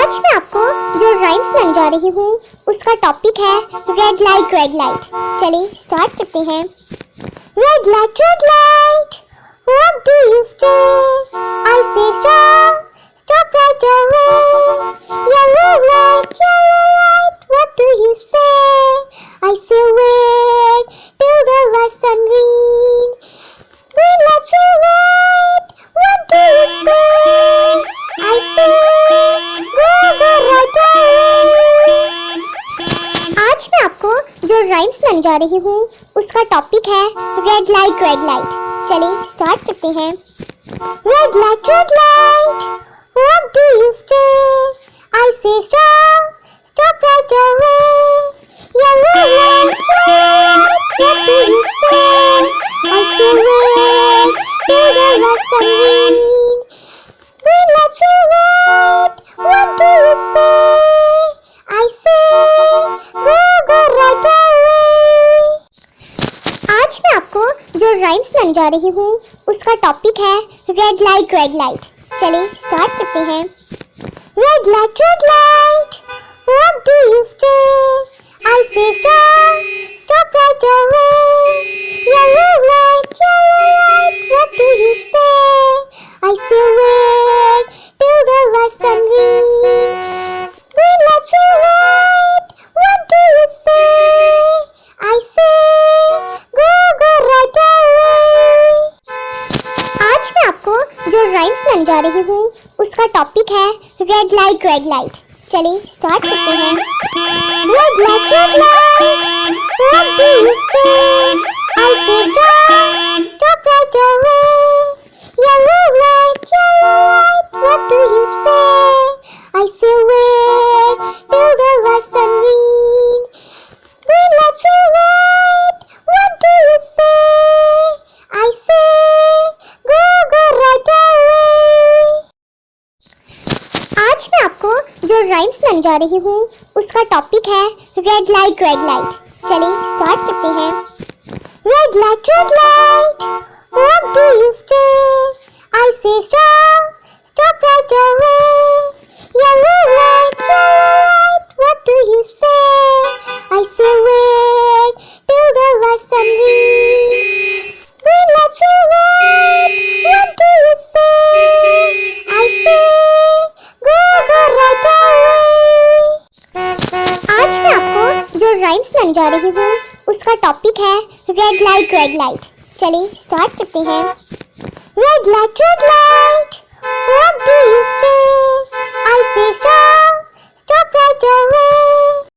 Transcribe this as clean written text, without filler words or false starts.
आज मैं आपको जो राइम सुनाने जा रही हूँ उसका टॉपिक है रेड लाइट रेड लाइट। चलिए स्टार्ट करते हैं। Red light what do you stay, I say stop right away. Yellow light what do you say, I say wait till the last sun green. Green light what do you say, I say go right away. आज मैं आपको जो rhyme सुनाने जा रही हूँ उसका topic है रेड लाइट रेड लाइट। चलिए स्टार्ट करते हैं। Red light what do you stay, I say stop right away. Yellow light what do you say, I say wait till the last sun green. Green light what do you say, I say go right away. आज मैं आपको जो rhyme सुनाने जा रही हूँ उसका topic है रेड लाइट रेड लाइट। चलिए स्टार्ट करते हैं। Red light what do you stay, I say stop right away. Yellow light what do you say, I say wait till the last sun green. Green light what do you say, I say go right away. आज मैं आपको जो rhyme सुनाने जा रही हूँ उसका topic है रेड लाइट रेड लाइट। चलिए स्टार्ट करते हैं। Red light what do you stay, I say stop right away. Yellow light what do you say, I say wait till the last sun green. Green light what do you say, I say go right away. आज मैं आपको जो rhyme सुनाने जा रही हूँ उसका topic है रेड लाइट रेड लाइट। चलिए स्टार्ट करते हैं। Red light what do you stay, I say stop right away. Yellow light what do you say, I say wait till the last sun green. Green light what do you say, I say go right away. आज मैं आपको जो rhyme सुनाने जा रही हूँ उसका topic है रेड लाइट रेड लाइट। चलिए स्टार्ट करते हैं। Red light what do